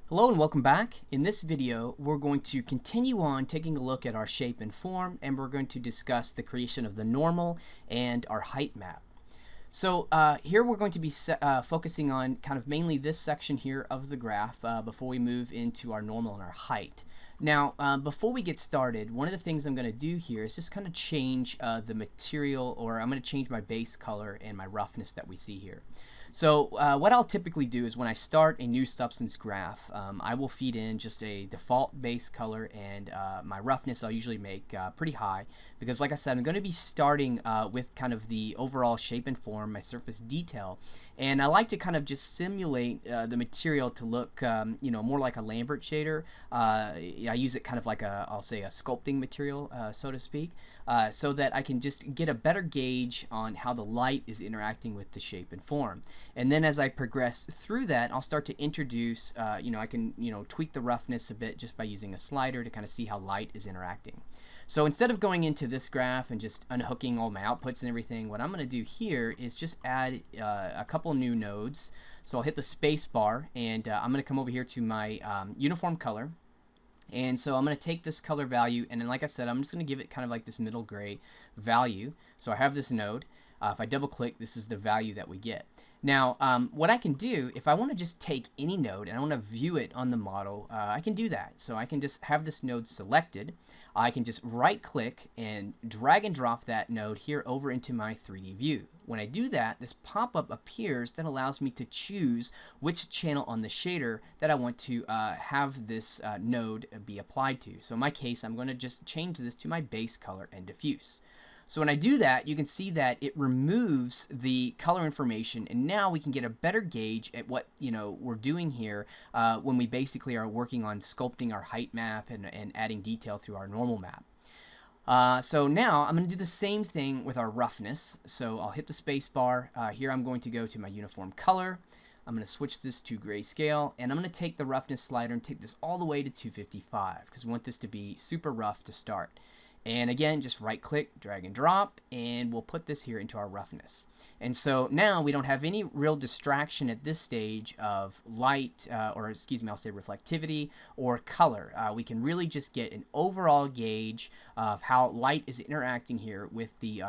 Hello and welcome back. In this video, we're going to continue on taking a look at our shape and form, and we're going to discuss the creation of the normal and our height map. So here we're going to be focusing on kind of mainly this section here of the graph before we move into our normal and our height. Now, before we get started, one of the things I'm going to do here is just kind of change the material, or I'm going to change my base color and my roughness that we see here. So what I'll typically do is when I start a new substance graph, I will feed in just a default base color, and my roughness I'll usually make pretty high, because like I said, I'm going to be starting with kind of the overall shape and form, my surface detail, and I like to kind of just simulate the material to look more like a Lambert shader. I use it kind of like I'll say a sculpting material, so to speak, so that I can just get a better gauge on how the light is interacting with the shape and form. And then as I progress through that, I'll start to introduce, I can tweak the roughness a bit just by using a slider to kind of see how light is interacting. So instead of going into this graph and just unhooking all my outputs and everything, what I'm going to do here is just add a couple new nodes. So I'll hit the space bar, and I'm going to come over here to my uniform color. And so I'm going to take this color value, and then like I said, I'm just going to give it kind of like this middle gray value. So I have this node. If I double click, this is the value that we get. Now, what I can do, if I want to just take any node and I want to view it on the model, I can do that. So I can just have this node selected. I can just right click and drag and drop that node here over into my 3D view. When I do that, this pop-up appears that allows me to choose which channel on the shader that I want to have this node be applied to. So in my case, I'm going to just change this to my base color and diffuse. So when I do that, you can see that it removes the color information, and now we can get a better gauge at what we're doing here when we basically are working on sculpting our height map and adding detail through our normal map. So now I'm going to do the same thing with our roughness. So I'll hit the space bar. Here I'm going to go to my uniform color. I'm going to switch this to grayscale, and I'm going to take the roughness slider and take this all the way to 255 because we want this to be super rough to start. And again, just right click, drag and drop, and we'll put this here into our roughness. And so now we don't have any real distraction at this stage of light, or excuse me, I'll say reflectivity or color. We can really just get an overall gauge of how light is interacting here with the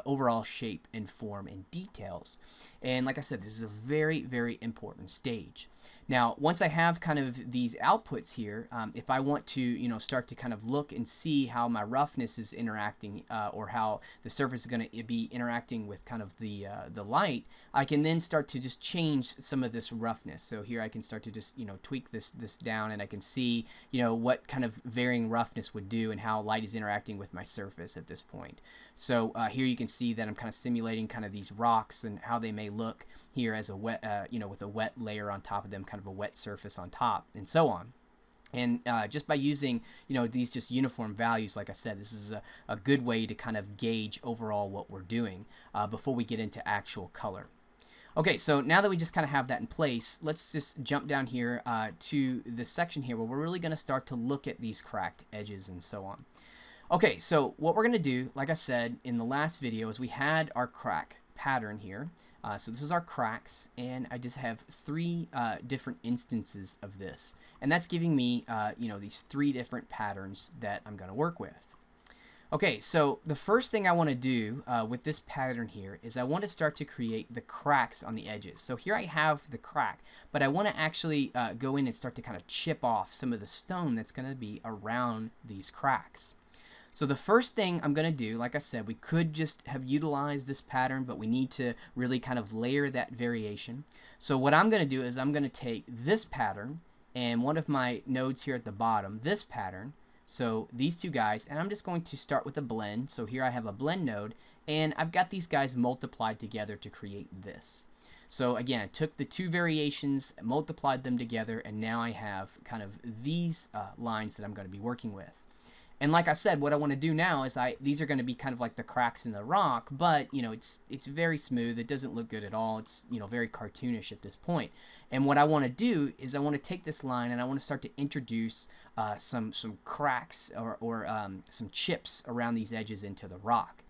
overall shape and form and details. And like I said, this is a very, very important stage. Now, once I have kind of these outputs here, if I want to, start to kind of look and see how my roughness is interacting, or how the surface is going to be interacting with kind of the light, I can then start to just change some of this roughness. So here I can start to just, tweak this down, and I can see, what kind of varying roughness would do and how light is interacting with my surface at this point. So here you can see that I'm kind of simulating kind of these rocks and how they may look here as a wet, with a wet layer on top of them, kind of a wet surface on top, and so on. And just by using, these just uniform values, like I said, this is a good way to kind of gauge overall what we're doing before we get into actual color. Okay, so now that we just kind of have that in place, let's just jump down here to this section here where we're really going to start to look at these cracked edges and so on. Okay, so what we're going to do, like I said in the last video, is we had our crack pattern here. So this is our cracks, and I just have three different instances of this, and that's giving me these three different patterns that I'm going to work with. Okay, so the first thing I want to do with this pattern here is I want to start to create the cracks on the edges. So here I have the crack, but I want to actually go in and start to kind of chip off some of the stone that's going to be around these cracks. So the first thing I'm going to do, like I said, we could just have utilized this pattern, but we need to really kind of layer that variation. So what I'm going to do is I'm going to take this pattern and one of my nodes here at the bottom, this pattern, so these two guys, and I'm just going to start with a blend. So here I have a blend node, and I've got these guys multiplied together to create this. So again, I took the two variations, multiplied them together, and now I have kind of these lines that I'm going to be working with. And like I said, what I want to do now is these are going to be kind of like the cracks in the rock, but it's very smooth. It doesn't look good at all. It's very cartoonish at this point. And what I want to do is I want to take this line and I want to start to introduce some cracks or some chips around these edges into the rock.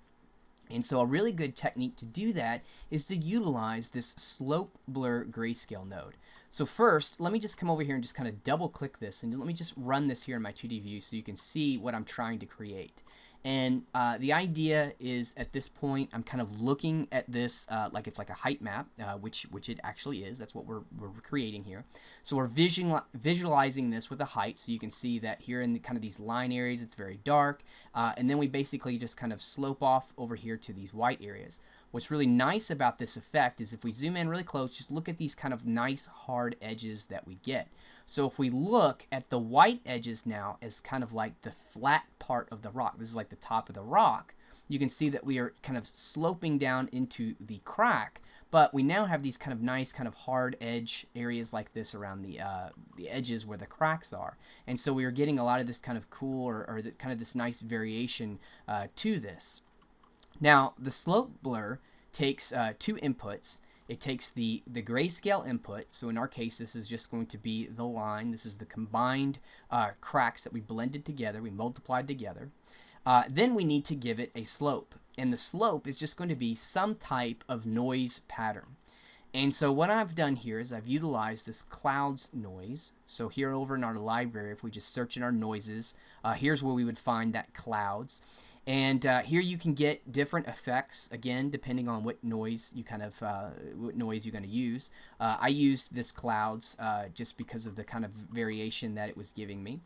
And so a really good technique to do that is to utilize this slope blur grayscale node. So first, let me just come over here and just kind of double click this, and let me just run this here in my 2D view so you can see what I'm trying to create. And the idea is, at this point, I'm kind of looking at this like it's like a height map, which it actually is. That's what we're creating here. So we're visualizing this with a height, so you can see that here in the, kind of these line areas, it's very dark. And then we basically just kind of slope off over here to these white areas. What's really nice about this effect is if we zoom in really close, just look at these kind of nice hard edges that we get. So if we look at the white edges now as kind of like the flat part of the rock, this is like the top of the rock, you can see that we are kind of sloping down into the crack, but we now have these kind of nice kind of hard edge areas like this around the edges where the cracks are. And so we are getting a lot of this kind of cool or kind of this nice variation to this. Now, the slope blur takes two inputs. It takes the grayscale input, so in our case this is just going to be the line. This is the combined cracks that we blended together, we multiplied together. Then we need to give it a slope, and the slope is just going to be some type of noise pattern. And so what I've done here is I've utilized this clouds noise. So here over in our library, if we just search in our noises, here's where we would find that clouds. And here you can get different effects, again, depending on what noise you kind of what noise you're going to use. I used this clouds just because of the kind of variation that it was giving me.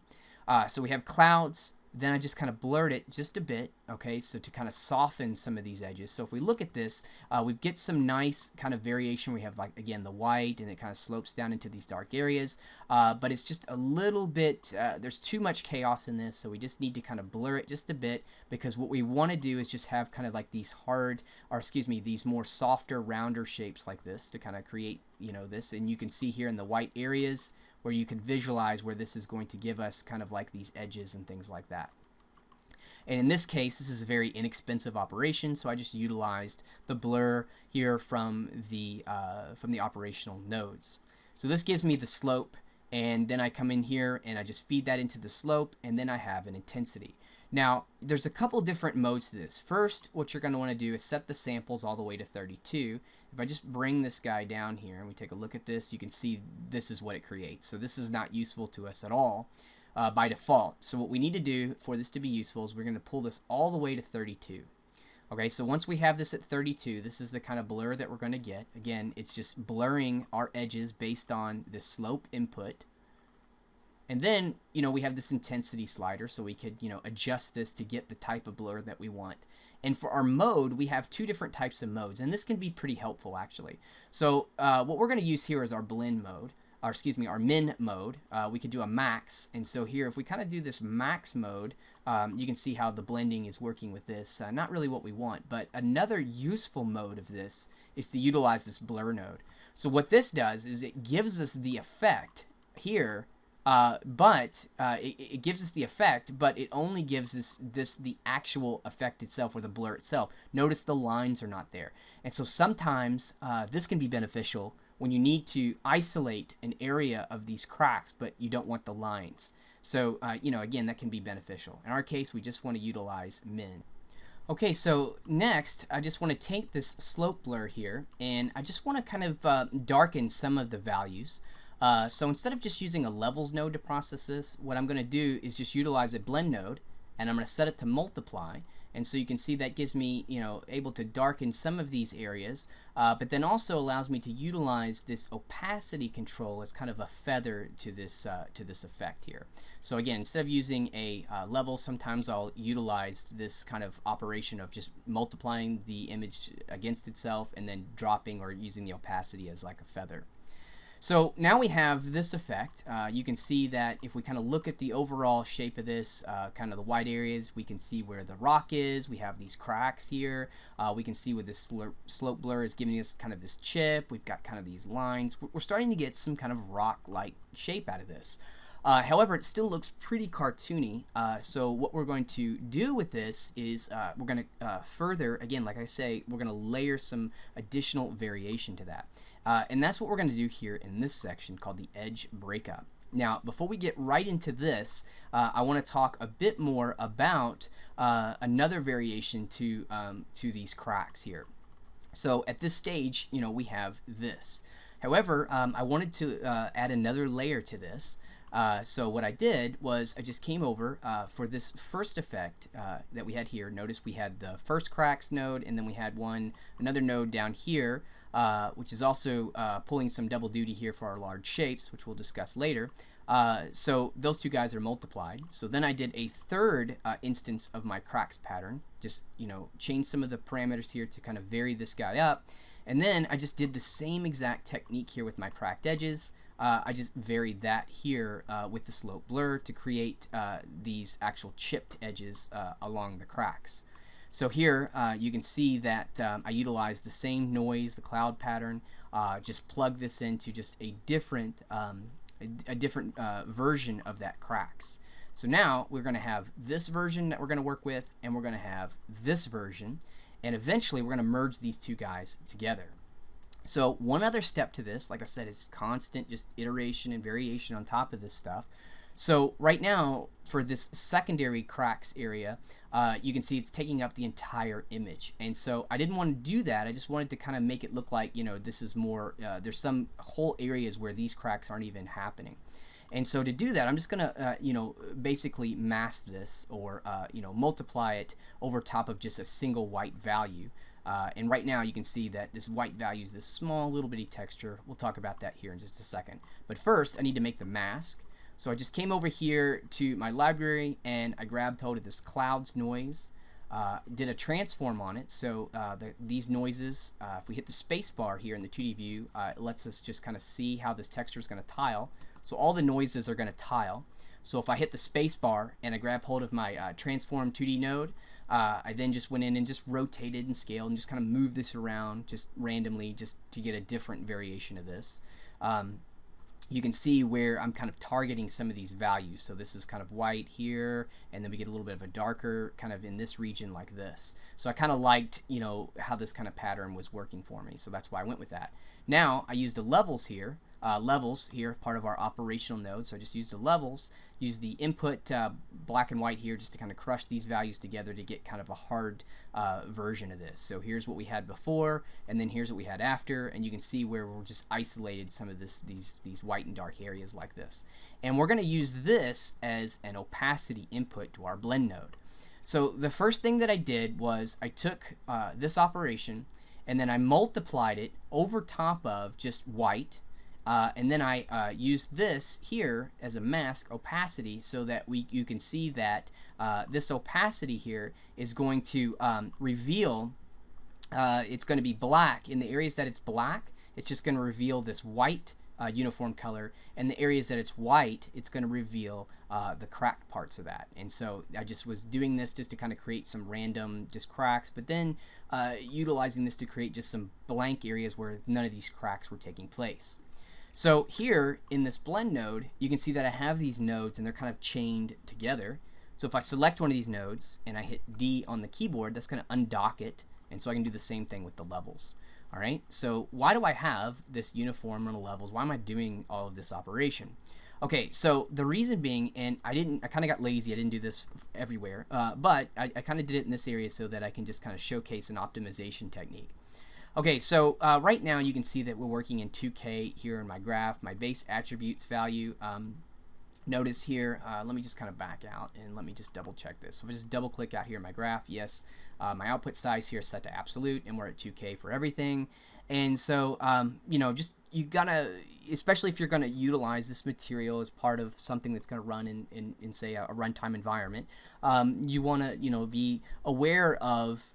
So we have clouds. Then I just kind of blurred it just a bit, okay, so to kind of soften some of these edges. So if we look at this, we get some nice kind of variation. We have, like, again, the white, and it kind of slopes down into these dark areas, but it's just a little bit, there's too much chaos in this, so we just need to kind of blur it just a bit, because what we want to do is just have kind of like these these more softer, rounder shapes like this to kind of create, you know, this, and you can see here in the white areas, where you can visualize where this is going to give us kind of like these edges and things like that. And in this case, this is a very inexpensive operation, so I just utilized the blur here from the operational nodes. So this gives me the slope, and then I come in here and I just feed that into the slope, and then I have an intensity. Now, there's a couple different modes to this. First, what you're going to want to do is set the samples all the way to 32. If I just bring this guy down here and we take a look at this, you can see this is what it creates. So this is not useful to us at all by default. So what we need to do for this to be useful is we're going to pull this all the way to 32. Okay, so once we have this at 32, this is the kind of blur that we're going to get. Again, it's just blurring our edges based on the slope input. And then, you know, we have this intensity slider, so we could, you know, adjust this to get the type of blur that we want. And for our mode, we have two different types of modes, and this can be pretty helpful, actually. So what we're going to use here is our blend mode, or excuse me, our min mode. We could do a max, and so here, if we kind of do this max mode, you can see how the blending is working with this. Not really what we want, but another useful mode of this is to utilize this blur node. So what this does is it gives us the effect here, it gives us the effect, but it only gives us the actual effect itself, or the blur itself. Notice the lines are not there. And so sometimes this can be beneficial when you need to isolate an area of these cracks, but you don't want the lines. So, you know, again, that can be beneficial. In our case, we just want to utilize min. Okay, so next, I just want to take this slope blur here, and I just want to kind of darken some of the values. So instead of just using a levels node to process this, what I'm going to do is just utilize a blend node, and I'm going to set it to multiply. And so you can see that gives me, you know, able to darken some of these areas, but then also allows me to utilize this opacity control as kind of a feather to this effect here. So again, instead of using a level, sometimes I'll utilize this kind of operation of just multiplying the image against itself and then dropping or using the opacity as like a feather. So now we have this effect. You can see that if we kind of look at the overall shape of this, kind of the white areas, we can see where the rock is. We have these cracks here. We can see where this slope blur is giving us kind of this chip. We've got kind of these lines. We're starting to get some kind of rock-like shape out of this. However, it still looks pretty cartoony. So what we're going to do with this is we're going to further, again, like I say, we're going to layer some additional variation to that. And that's what we're going to do here in this section called the edge breakup. Now, before we get right into this, I want to talk a bit more about another variation to these cracks here. So at this stage, you know, we have this. However, I wanted to add another layer to this. So what I did was I just came over for this first effect that we had here. Notice we had the first cracks node, and then we had another node down here, which is also pulling some double duty here for our large shapes, which we'll discuss later. So those two guys are multiplied. So then I did a third instance of my cracks pattern. Just, change some of the parameters here to kind of vary this guy up. And then I just did the same exact technique here with my cracked edges. I just varied that here with the slope blur to create these actual chipped edges along the cracks. So here you can see that I utilized the same noise, the cloud pattern, just plug this into just a different version of that cracks. So now we're going to have this version that we're going to work with, and we're going to have this version, and eventually we're going to merge these two guys together. So one other step to this, like I said, is constant just iteration and variation on top of this stuff. So right now for this secondary cracks area, you can see it's taking up the entire image, and so I didn't want to do that. I just wanted to kind of make it look like, this is more, there's some whole areas where these cracks aren't even happening. And so to do that, I'm just gonna basically mask this, or multiply it over top of just a single white value. And right now you can see that this white value is this small little bitty texture. We'll talk about that here in just a second. But first I need to make the mask. So I just came over here to my library and I grabbed hold of this clouds noise, did a transform on it. So these noises, if we hit the space bar here in the 2D view, it lets us just kind of see how this texture is going to tile. So all the noises are going to tile. So if I hit the space bar and I grab hold of my transform 2D node, I then just went in and just rotated and scaled and just kind of moved this around just randomly just to get a different variation of this. You can see where I'm kind of targeting some of these values. So this is kind of white here, and then we get a little bit of a darker kind of in this region like this. So I kind of liked, how this kind of pattern was working for me. So that's why I went with that. Now I used the levels here. Part of our operational node. So I just used the levels, use the input black and white here just to kind of crush these values together to get kind of a hard version of this. So here's what we had before, and then here's what we had after, and you can see where we're just isolated some of these white and dark areas like this. And we're going to use this as an opacity input to our blend node. So the first thing that I did was I took this operation and then I multiplied it over top of just white. And then I used this here as a mask opacity so that you can see that this opacity here is going to reveal, it's going to be black. In the areas that it's black, it's just going to reveal this white uniform color, and the areas that it's white, it's going to reveal the cracked parts of that. And so I just was doing this just to kind of create some random just cracks, but then utilizing this to create just some blank areas where none of these cracks were taking place. So here in this blend node, you can see that I have these nodes and they're kind of chained together. So if I select one of these nodes and I hit D on the keyboard, that's going to undock it, and so I can do the same thing with the levels. All right, so why do I have this uniform on the levels? Why am I doing all of this operation? Okay, so the reason being, and I kind of got lazy, I didn't do this everywhere, but I kind of did it in this area so that I can just kind of showcase an optimization technique. Okay, so right now you can see that we're working in 2K here in my graph. My base attributes value, notice here, let me just kind of back out and let me just double check this. So if I just double click out here in my graph, yes, my output size here is set to absolute and we're at 2K for everything. And so, just you gotta, especially if you're gonna utilize this material as part of something that's gonna run in say a runtime environment, you wanna be aware of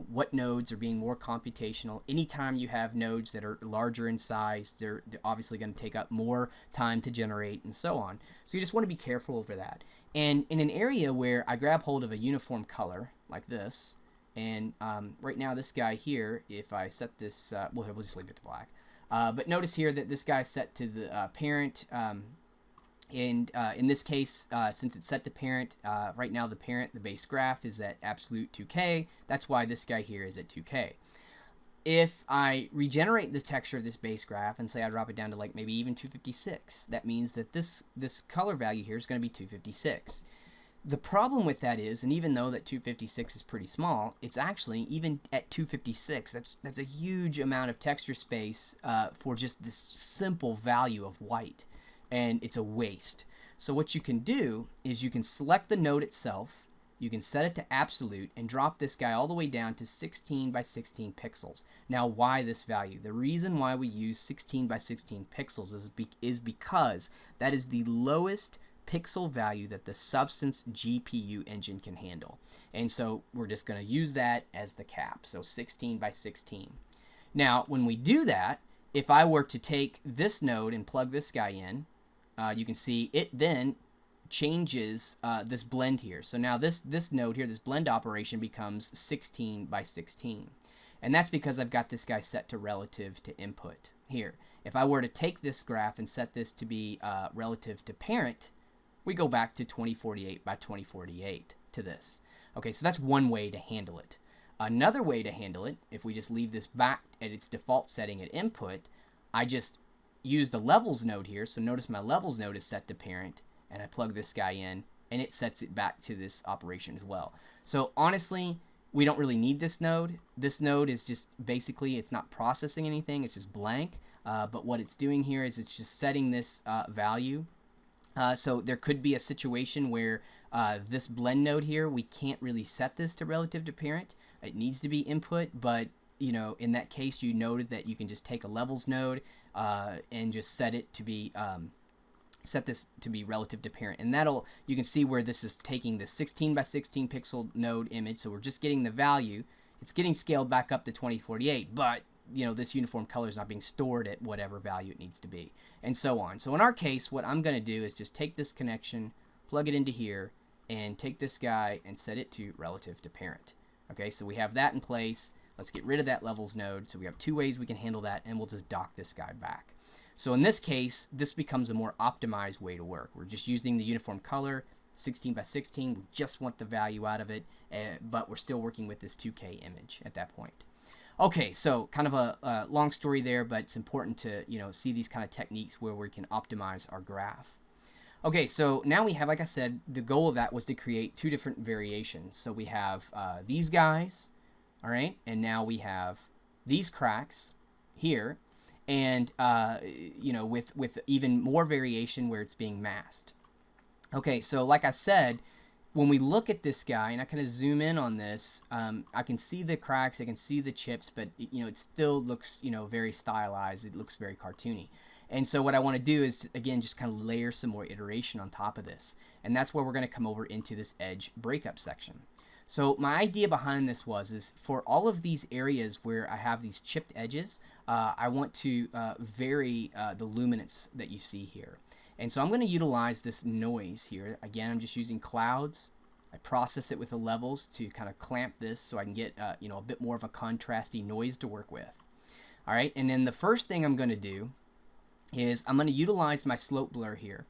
what nodes are being more computational. Anytime you have nodes that are larger in size, they're obviously gonna take up more time to generate and so on. So you just want to be careful over that. And in an area where I grab hold of a uniform color like this. And right now this guy here, if I set this, we'll just leave it to black. But notice here that this guy's set to the parent. And in this case, since it's set to parent, right now the parent, the base graph, is at absolute 2K. That's why this guy here is at 2K. If I regenerate this texture of this base graph and say I drop it down to like maybe even 256, that means that this color value here is going to be 256. The problem with that is, and even though that 256 is pretty small, it's actually, even at 256, that's a huge amount of texture space for just this simple value of white, and it's a waste. So what you can do is you can select the node itself, you can set it to absolute, and drop this guy all the way down to 16 by 16 pixels. Now, why this value? The reason why we use 16 by 16 pixels is because that is the lowest pixel value that the Substance GPU engine can handle. And so we're just going to use that as the cap. So 16 by 16. Now, when we do that, if I were to take this node and plug this guy in, you can see it then changes this blend here. So now this node here, this blend operation becomes 16 by 16. And that's because I've got this guy set to relative to input here. If I were to take this graph and set this to be relative to parent, we go back to 2048 by 2048 to this. Okay, so that's one way to handle it. Another way to handle it, if we just leave this back at its default setting at input, I just use the levels node here. So notice my levels node is set to parent, and I plug this guy in, and it sets it back to this operation as well. So honestly, we don't really need this node. This node is just basically, it's not processing anything, it's just blank. But what it's doing here is it's just setting this value. So there could be a situation where this blend node here, we can't really set this to relative to parent. It needs to be input, but you know, in that case, you noted that you can just take a levels node and just set it to be set this to be relative to parent, and that'll, you can see where this is taking the 16 by 16 pixel node image. So we're just getting the value. It's getting scaled back up to 2048, but you know, this uniform color is not being stored at whatever value it needs to be, and so on. So in our case, what I'm going to do is just take this connection, plug it into here, and take this guy and set it to relative to parent. Okay, so we have that in place. Let's get rid of that levels node. So we have two ways we can handle that, and we'll just dock this guy back. So in this case, this becomes a more optimized way to work. We're just using the uniform color, 16 by 16. We just want the value out of it, but we're still working with this 2K image at that point. Okay, so kind of a long story there, but it's important to, you know, see these kind of techniques where we can optimize our graph. Okay, so now we have, like I said, the goal of that was to create two different variations. So we have these guys, all right, and now we have these cracks here, and you know, with even more variation where it's being masked. Okay, so like I said, when we look at this guy, and I kind of zoom in on this, I can see the cracks, I can see the chips, but you know, it still looks, you know, very stylized. It looks very cartoony. And so what I want to do is, again, just kind of layer some more iteration on top of this. And that's where we're going to come over into this edge breakup section. So my idea behind this is for all of these areas where I have these chipped edges, I want to vary the luminance that you see here. And so I'm going to utilize this noise here. Again, I'm just using clouds. I process it with the levels to kind of clamp this so I can get you know, a bit more of a contrasty noise to work with. All right, and then the first thing I'm going to do is I'm going to utilize my slope blur here.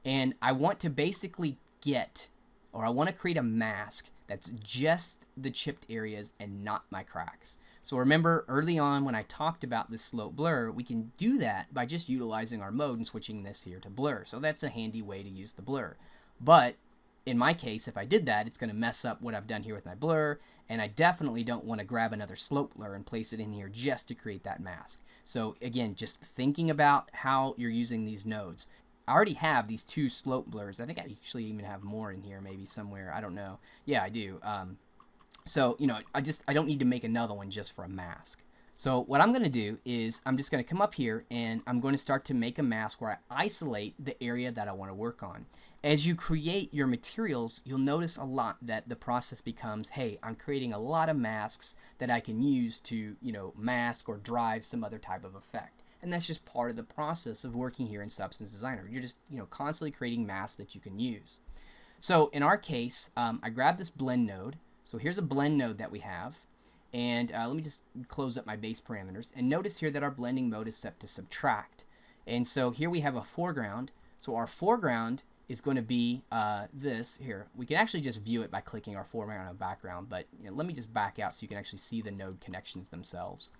And I want to basically I want to create a mask that's just the chipped areas and not my cracks. So remember early on when I talked about this slope blur, we can do that by just utilizing our mode and switching this here to blur. So that's a handy way to use the blur. But in my case, if I did that, it's going to mess up what I've done here with my blur, and I definitely don't want to grab another slope blur and place it in here just to create that mask. So again, just thinking about how you're using these nodes. I already have these two slope blurs. I think I actually even have more in here, maybe somewhere. I don't know. Yeah, I do. So, you know, I don't need to make another one just for a mask. So what I'm going to do is I'm just going to come up here and I'm going to start to make a mask where I isolate the area that I want to work on. As you create your materials, you'll notice a lot that the process becomes, hey, I'm creating a lot of masks that I can use to, you know, mask or drive some other type of effect. And that's just part of the process of working here in Substance Designer. You're just, you know, constantly creating masks that you can use. So in our case, I grabbed this blend node. So here's a blend node that we have. And let me just close up my base parameters. And notice here that our blending mode is set to subtract. And so here we have a foreground. So our foreground is going to be this here. We can actually just view it by clicking our foreground and background. But you know, let me just back out so you can actually see the node connections themselves.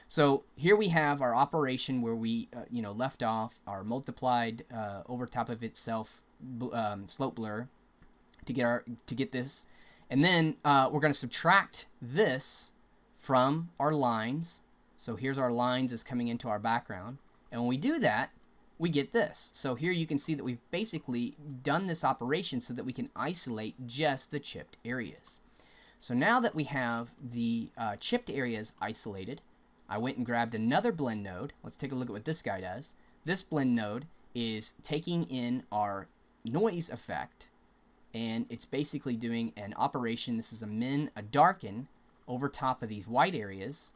So here we have our operation where we you know, left off our multiplied over top of itself slope blur to get this, and then we're going to subtract this from our lines. So here's our lines is coming into our background, and when we do that, we get this. So here you can see that we've basically done this operation so that we can isolate just the chipped areas. So now that we have the chipped areas isolated, I went and grabbed another blend node. Let's take a look at what this guy does. This blend node is taking in our noise effect, and it's basically doing an operation. This is a darken over top of these white areas.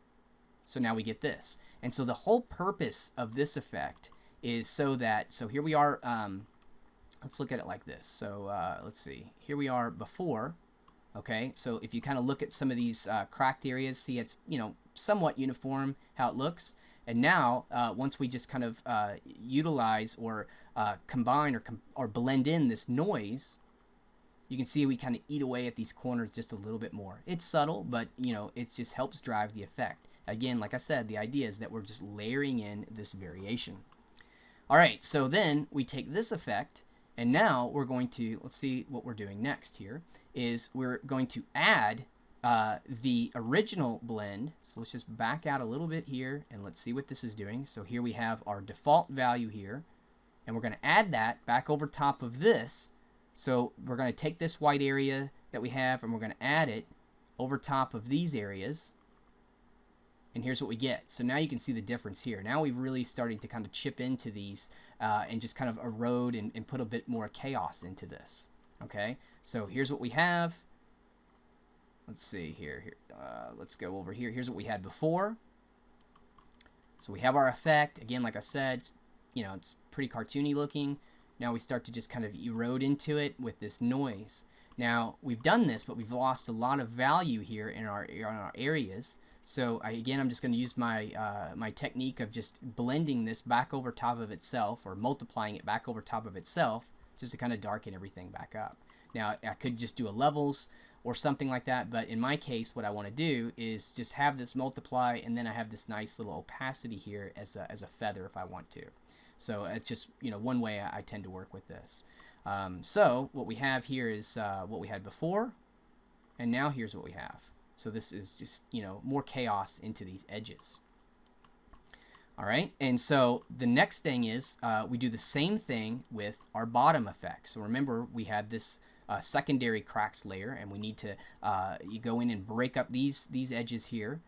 So now we get this. And so the whole purpose of this effect is so here we are, let's look at it like this. So let's see, here we are before, okay? So if you kind of look at some of these cracked areas, see it's, somewhat uniform how it looks. And now, once we just kind of utilize or combine or blend in this noise, you can see we kind of eat away at these corners just a little bit more. It's subtle, but it just helps drive the effect. Again, like I said, the idea is that we're just layering in this variation. All right, so then we take this effect, and now we're going to, let's see what we're doing next here, is we're going to add the original blend. So let's just back out a little bit here, and let's see what this is doing. So here we have our default value here, and we're going to add that back over top of this. So we're going to take this white area that we have, and we're going to add it over top of these areas. And here's what we get. So now you can see the difference here. Now we've really started to kind of chip into these and just kind of erode and put a bit more chaos into this. Okay, so here's what we have. Let's see here. Let's go over here. Here's what we had before. So we have our effect. Again, like I said, it's pretty cartoony looking. Now we start to just kind of erode into it with this noise. Now we've done this, but we've lost a lot of value here in our areas. So again, I'm just going to use my my technique of just blending this back over top of itself, or multiplying it back over top of itself, just to kind of darken everything back up. Now I could just do a levels or something like that, but in my case, what I want to do is just have this multiply, and then I have this nice little opacity here as a feather if I want to. So it's just one way I tend to work with this. So what we have here is what we had before, and now here's what we have. So this is just, more chaos into these edges. All right, and so the next thing is we do the same thing with our bottom effect. So remember, we had this secondary cracks layer, and we need to you go in and break up these edges here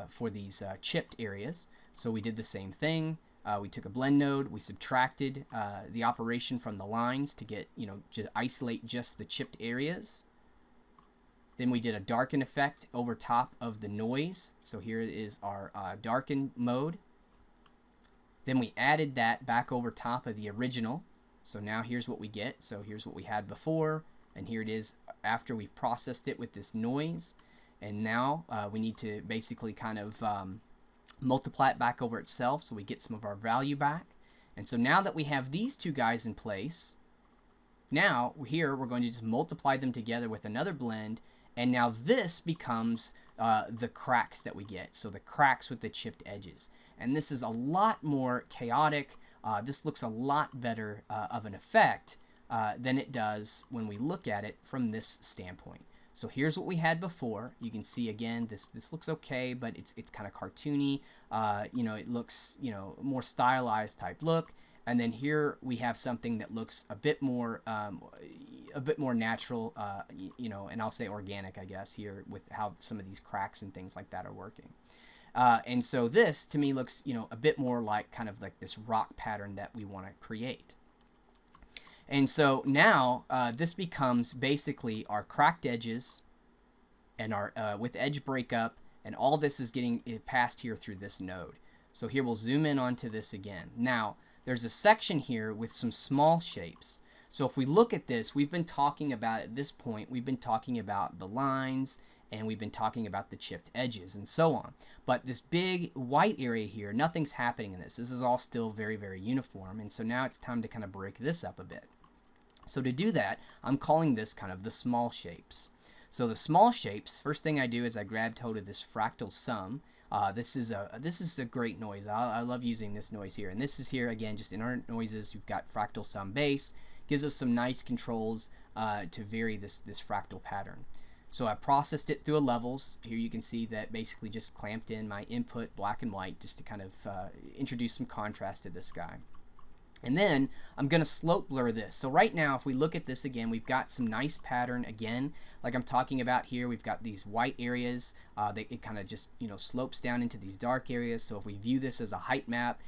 for these chipped areas. So we did the same thing. We took a blend node, we subtracted the operation from the lines to get, to isolate just the chipped areas. Then we did a darken effect over top of the noise. So here is our darken mode. Then we added that back over top of the original. So now here's what we get. So here's what we had before, and here it is after we've processed it with this noise. And now we need to basically kind of multiply it back over itself so we get some of our value back. And so now that we have these two guys in place, now here we're going to just multiply them together with another blend. And now this becomes the cracks that we get. So the cracks with the chipped edges. And this is a lot more chaotic. This looks a lot better of an effect than it does when we look at it from this standpoint. So here's what we had before. You can see again, this looks okay, but it's kind of cartoony. It looks more stylized type look. And then here we have something that looks a bit more natural, and I'll say organic, I guess, here with how some of these cracks and things like that are working. And so this, to me, looks, a bit more like kind of like this rock pattern that we want to create. And so now this becomes basically our cracked edges and our with edge breakup, and all this is getting passed here through this node. So here we'll zoom in onto this again. Now, there's a section here with some small shapes. So if we look at this, we've been talking about, at this point, we've been talking about the lines, and we've been talking about the chipped edges and so on. But this big white area here, nothing's happening in this. This is all still very, very uniform. And so now it's time to kind of break this up a bit. So to do that, I'm calling this kind of the small shapes. So the small shapes, first thing I do is I grab hold of this fractal sum. This is a great noise. I love using this noise here. And this is here, again, just in our noises, you've got fractal sum base. Gives us some nice controls to vary this fractal pattern. So I processed it through a levels. Here you can see that basically just clamped in my input black and white just to kind of introduce some contrast to this guy. And then I'm going to slope blur this. So right now, if we look at this again, we've got some nice pattern again, like I'm talking about here. We've got these white areas that it kind of just, slopes down into these dark areas. So if we view this as a height map,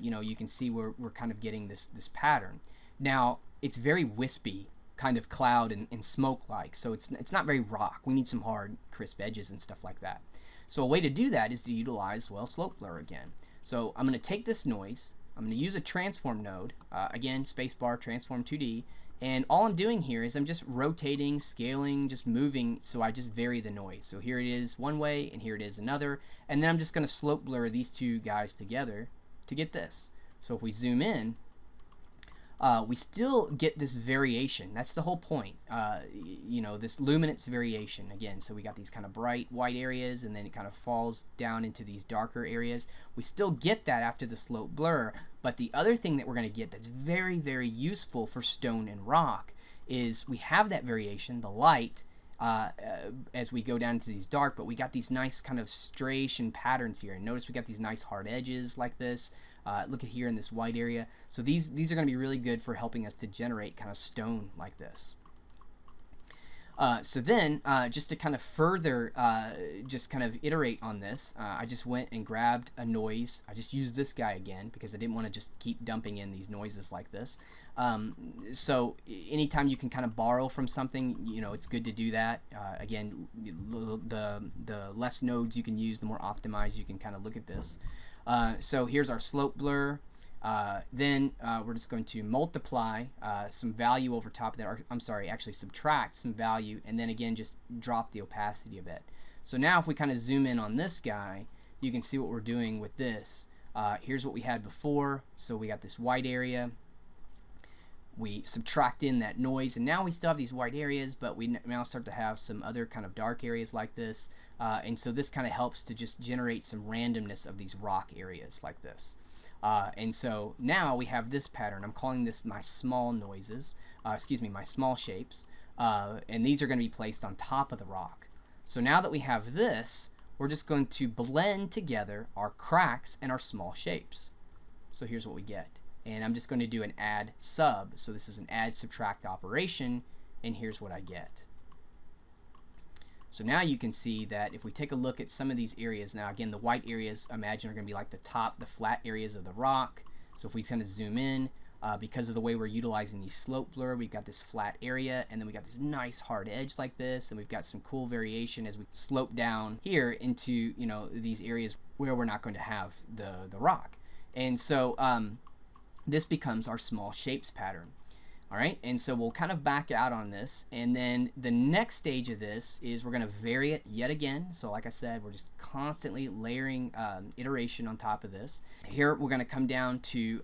you can see we're kind of getting this pattern. Now, it's very wispy, kind of cloud and smoke-like. So it's not very rock. We need some hard, crisp edges and stuff like that. So a way to do that is to utilize, well, slope blur again. So I'm going to take this noise. I'm going to use a transform node, again, spacebar, transform 2D, and all I'm doing here is I'm just rotating, scaling, just moving, so I just vary the noise. So here it is one way, and here it is another, and then I'm just going to slope blur these two guys together to get this. So if we zoom in, we still get this variation. That's the whole point, this luminance variation again. So we got these kind of bright white areas, and then it kind of falls down into these darker areas. We still get that after the slope blur, but the other thing that we're going to get that's very, very useful for stone and rock is we have that variation, the light, as we go down to these dark, but we got these nice kind of striation patterns here. And notice we got these nice hard edges like this. Look at here in this white area. So these are going to be really good for helping us to generate kind of stone like this. So then, just to kind of further, just kind of iterate on this, I just went and grabbed a noise. I just used this guy again because I didn't want to just keep dumping in these noises like this. So anytime you can kind of borrow from something, it's good to do that. Again, the less nodes you can use, the more optimized you can kind of look at this. So here's our slope blur. Then we're just going to multiply some value over top of that, or I'm sorry, actually subtract some value, and then again just drop the opacity a bit. So now if we kind of zoom in on this guy, you can see what we're doing with this. Here's what we had before. So we got this white area. We subtract in that noise, and now we still have these white areas, but we now start to have some other kind of dark areas like this. And so this kind of helps to just generate some randomness of these rock areas like this. And so now we have this pattern. I'm calling this my small noises, my small shapes, and these are going to be placed on top of the rock. So now that we have this, we're just going to blend together our cracks and our small shapes. So here's what we get. And I'm just going to do an add sub. So this is an add subtract operation, and here's what I get. So now you can see that if we take a look at some of these areas, now again the white areas imagine are going to be like the flat areas of the rock. So if we kind of zoom in, because of the way we're utilizing the slope blur, we've got this flat area, and then we got this nice hard edge like this, and we've got some cool variation as we slope down here into these areas where we're not going to have the rock. And so this becomes our small shapes pattern. All right, and so we'll kind of back out on this, and then the next stage of this is we're going to vary it yet again. So like I said, we're just constantly layering iteration on top of this. Here we're going to come down to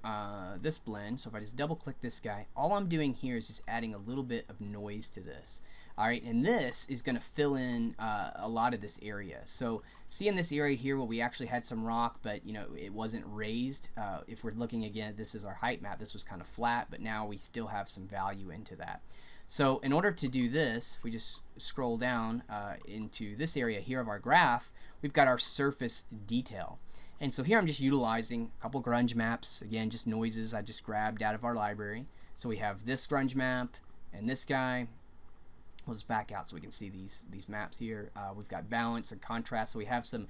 this blend. So if I just double click this guy, all I'm doing here is just adding a little bit of noise to this. All right, and this is going to fill in a lot of this area. So see in this area here where we actually had some rock, but it wasn't raised. If we're looking again, this is our height map. This was kind of flat, but now we still have some value into that. So in order to do this, if we just scroll down into this area here of our graph, we've got our surface detail. And so here I'm just utilizing a couple grunge maps, again, just noises I just grabbed out of our library. So we have this grunge map and this guy. Let's back out so we can see these maps here. We've got balance and contrast, so we have some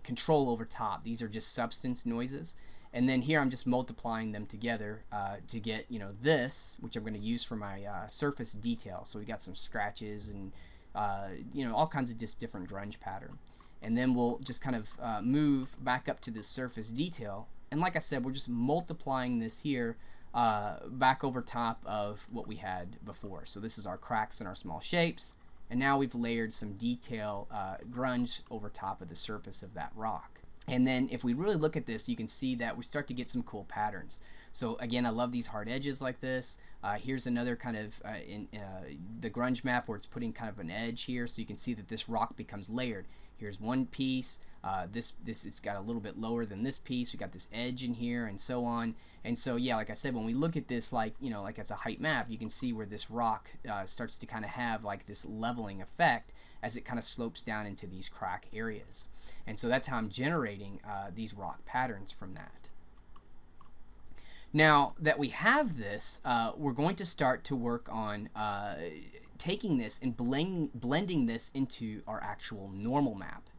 control over top. These are just substance noises, and then here I'm just multiplying them together to get this, which I'm going to use for my surface detail. So we got some scratches and all kinds of just different grunge pattern, and then we'll just kind of move back up to this surface detail. And like I said, we're just multiplying this here back over top of what we had before. So this is our cracks and our small shapes, and now we've layered some detail grunge over top of the surface of that rock. And then if we really look at this, you can see that we start to get some cool patterns. So again, I love these hard edges like this. Here's another kind of in the grunge map where it's putting kind of an edge here, so you can see that this rock becomes layered. Here's one piece. This it's got a little bit lower than this piece. We got this edge in here, and so on. And so yeah, like I said, when we look at this like like as a height map, you can see where this rock starts to kind of have like this leveling effect as it kind of slopes down into these crack areas. And so that's how I'm generating these rock patterns from that. Now that we have this, we're going to start to work on taking this and blending this into our actual normal map.